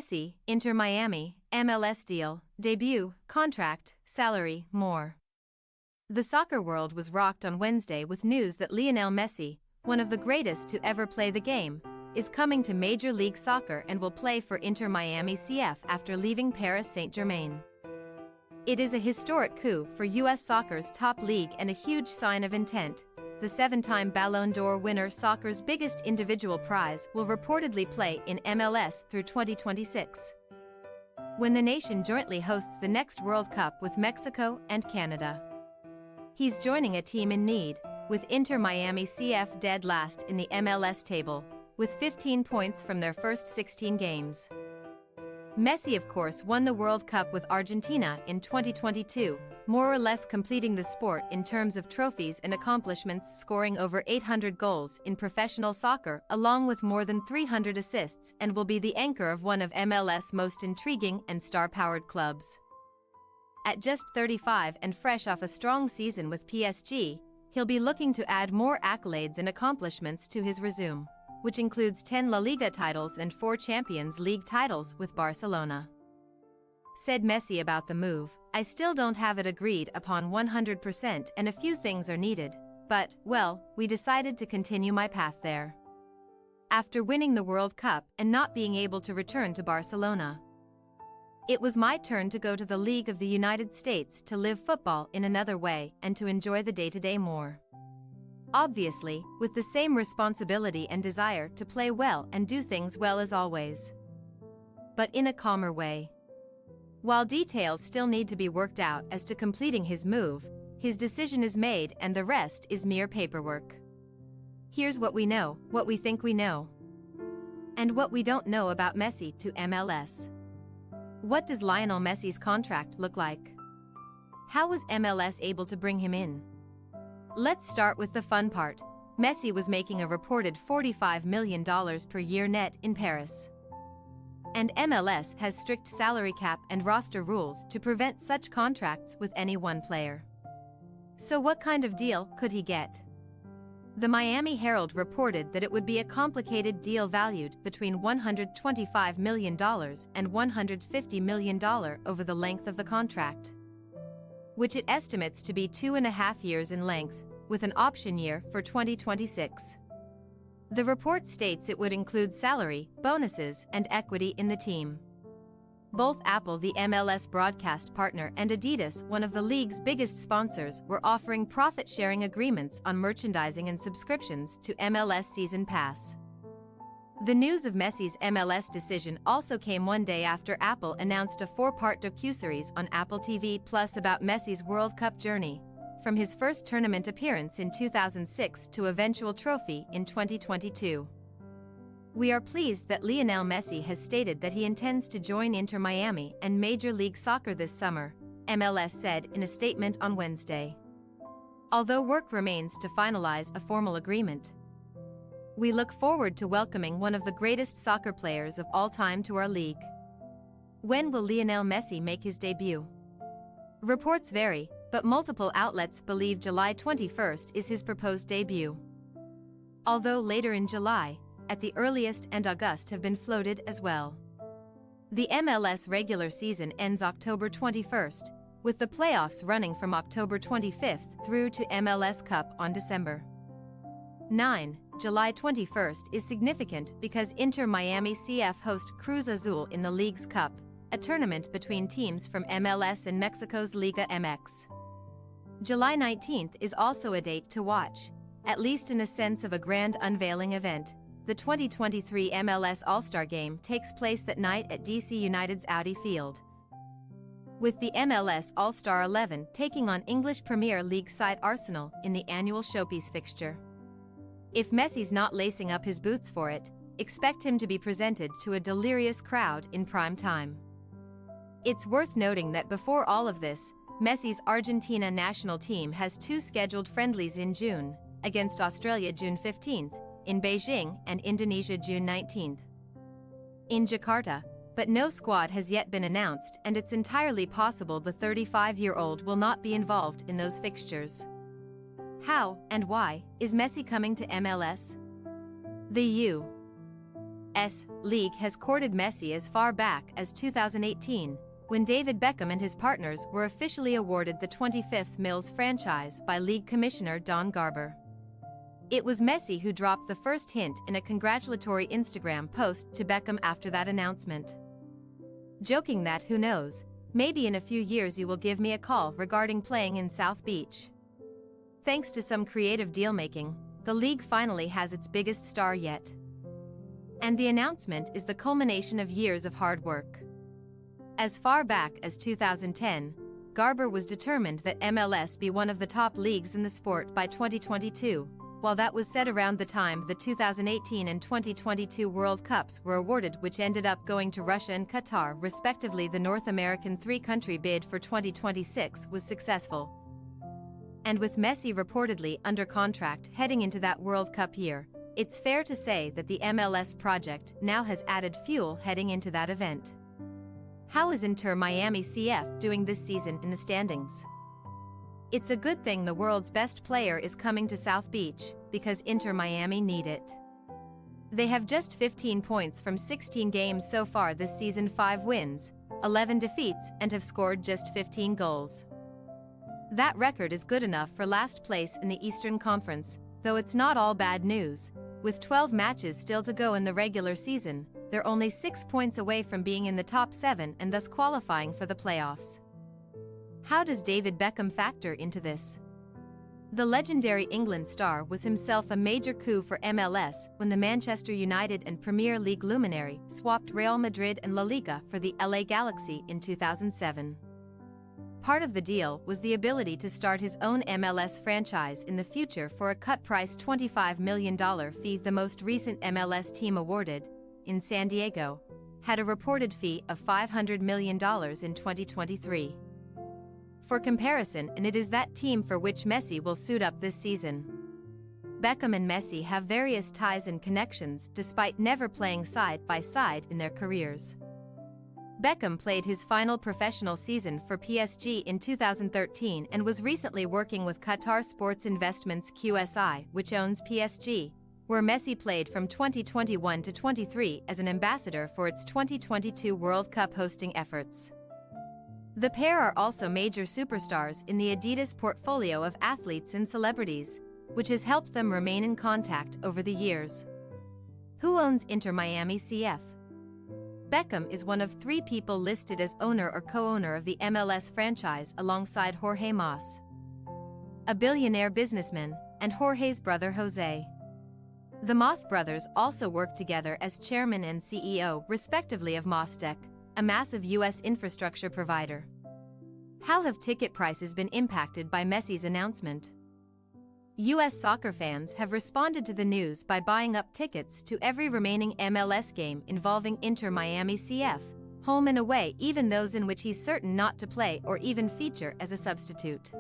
Messi, Inter Miami, MLS deal, debut, contract, salary, more. The soccer world was rocked on Wednesday with news that Lionel Messi, one of the greatest to ever play the game, is coming to Major League Soccer and will play for Inter Miami CF after leaving Paris Saint-Germain. It is a historic coup for U.S. soccer's top league and a huge sign of intent. The seven-time Ballon d'Or winner, soccer's biggest individual prize, will reportedly play in MLS through 2026, when the nation jointly hosts the next World Cup with Mexico and Canada. He's joining a team in need, with Inter Miami CF dead last in the MLS table, with 15 points from their first 16 games. Messi, of course, won the World Cup with Argentina in 2022, more or less completing the sport in terms of trophies and accomplishments, scoring over 800 goals in professional soccer along with more than 300 assists, and will be the anchor of one of MLS' most intriguing and star-powered clubs. At just 35 and fresh off a strong season with PSG, he'll be looking to add more accolades and accomplishments to his resume, which includes 10 La Liga titles and 4 Champions League titles with Barcelona. Said Messi about the move, "I still don't have it agreed upon 100% and a few things are needed, but, well, we decided to continue my path there after winning the World Cup and not being able to return to Barcelona. It was my turn to go to the League of the United States to live football in another way and to enjoy the day-to-day more. Obviously, with the same responsibility and desire to play well and do things well as always, but in a calmer way." While details still need to be worked out as to completing his move, his decision is made and the rest is mere paperwork. Here's what we know, what we think we know, and what we don't know about Messi to MLS. What does Lionel Messi's contract look like? How was MLS able to bring him in? Let's start with the fun part. Messi was making a reported $45 million per year net in Paris. And MLS has strict salary cap and roster rules to prevent such contracts with any one player. So what kind of deal could he get? The Miami Herald reported that it would be a complicated deal valued between $125 million and $150 million over the length of the contract, which it estimates to be 2.5 years in length, with an option year for 2026. The report states it would include salary, bonuses, and equity in the team. Both Apple, the MLS broadcast partner, and Adidas, one of the league's biggest sponsors, were offering profit-sharing agreements on merchandising and subscriptions to MLS Season Pass. The news of Messi's MLS decision also came one day after Apple announced a 4-part docuseries on Apple TV Plus about Messi's World Cup journey, from his first tournament appearance in 2006 to eventual trophy in 2022. "We are pleased that Lionel Messi has stated that he intends to join Inter Miami and Major League Soccer this summer," MLS said in a statement on Wednesday. "Although work remains to finalize a formal agreement, we look forward to welcoming one of the greatest soccer players of all time to our league." When will Lionel Messi make his debut? Reports vary, but multiple outlets believe July 21st is his proposed debut, although later in July, at the earliest, and August have been floated as well. The MLS regular season ends October 21st, with the playoffs running from October 25th through to MLS Cup on December 9. July 21st is significant because Inter Miami CF host Cruz Azul in the League's Cup, a tournament between teams from MLS and Mexico's Liga MX. July 19th is also a date to watch, at least in a sense of a grand unveiling event. The 2023 MLS All-Star Game takes place that night at DC United's Audi Field, with the MLS All-Star 11 taking on English Premier League side Arsenal in the annual showpiece fixture. If Messi's not lacing up his boots for it, expect him to be presented to a delirious crowd in prime time. It's worth noting that before all of this, Messi's Argentina national team has 2 scheduled friendlies in June, against Australia June 15th, in Beijing, and Indonesia June 19th in Jakarta, but no squad has yet been announced, and it's entirely possible the 35-year-old will not be involved in those fixtures. How, and why, is Messi coming to MLS? The League has courted Messi as far back as 2018, when David Beckham and his partners were officially awarded the 25th Mills franchise by League Commissioner Don Garber. It was Messi who dropped the first hint in a congratulatory Instagram post to Beckham after that announcement, joking that, who knows, maybe in a few years you will give me a call regarding playing in South Beach. Thanks to some creative deal-making, the league finally has its biggest star yet. And the announcement is the culmination of years of hard work. As far back as 2010, Garber was determined that MLS be one of the top leagues in the sport by 2022, while that was set around the time the 2018 and 2022 World Cups were awarded, which ended up going to Russia and Qatar respectively. The North American three-country bid for 2026 was successful. And with Messi reportedly under contract heading into that World Cup year, it's fair to say that the MLS project now has added fuel heading into that event. How is Inter Miami CF doing this season in the standings? It's a good thing the world's best player is coming to South Beach, because Inter Miami need it. They have just 15 points from 16 games so far this season, 5 wins, 11 defeats, and have scored just 15 goals. That record is good enough for last place in the Eastern Conference, though it's not all bad news. With 12 matches still to go in the regular season, they're only 6 points away from being in the top 7 and thus qualifying for the playoffs. How does David Beckham factor into this? The legendary England star was himself a major coup for MLS when the Manchester United and Premier League luminary swapped Real Madrid and La Liga for the LA Galaxy in 2007. Part of the deal was the ability to start his own MLS franchise in the future for a cut-price $25 million fee. The most recent MLS team awarded, in San Diego, had a reported fee of $500 million in 2023. For comparison, and it is that team for which Messi will suit up this season. Beckham and Messi have various ties and connections despite never playing side by side in their careers. Beckham played his final professional season for PSG in 2013 and was recently working with Qatar Sports Investments QSI, which owns PSG, where Messi played from 2021 to 23 as an ambassador for its 2022 World Cup hosting efforts. The pair are also major superstars in the Adidas portfolio of athletes and celebrities, which has helped them remain in contact over the years. Who owns Inter Miami CF? Beckham is one of 3 people listed as owner or co-owner of the MLS franchise alongside Jorge Mas, a billionaire businessman, and Jorge's brother Jose. The Mas brothers also work together as chairman and CEO, respectively, of Mastec, a massive U.S. infrastructure provider. How have ticket prices been impacted by Messi's announcement? U.S. soccer fans have responded to the news by buying up tickets to every remaining MLS game involving Inter Miami CF, home and away, even those in which he's certain not to play or even feature as a substitute.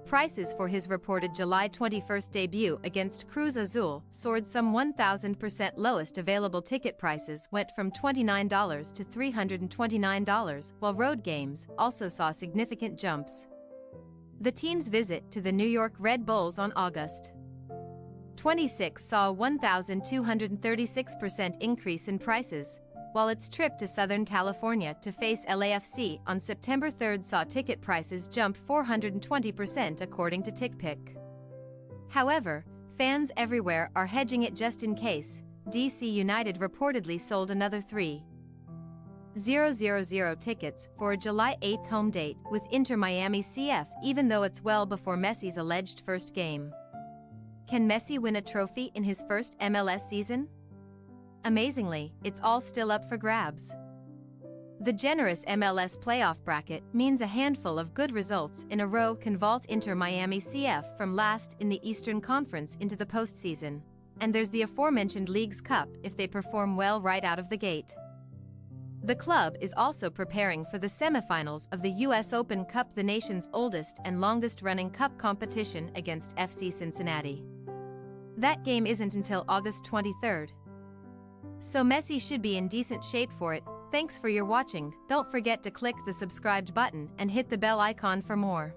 Prices for his reported July 21 debut against Cruz Azul soared some 1,000%. Lowest available ticket prices went from $29 to $329, while road games also saw significant jumps. The team's visit to the New York Red Bulls on August 26 saw a 1,236% increase in prices, while its trip to Southern California to face LAFC on September 3 saw ticket prices jump 420% according to TickPick. However, fans everywhere are hedging it just in case. DC United reportedly sold another 3,000 tickets for a July 8 home date with Inter Miami CF, even though it's well before Messi's alleged first game. Can Messi win a trophy in his first MLS season? Amazingly, it's all still up for grabs. The generous MLS playoff bracket means a handful of good results in a row can vault Inter Miami CF from last in the Eastern Conference into the postseason, and there's the aforementioned Leagues Cup if they perform well right out of the gate. The club is also preparing for the semifinals of the US Open Cup, the nation's oldest and longest-running cup competition, against FC Cincinnati. That game isn't until August 23rd. So Messi should be in decent shape for it. Thanks for your watching. Don't forget to click the subscribed button and hit the bell icon for more.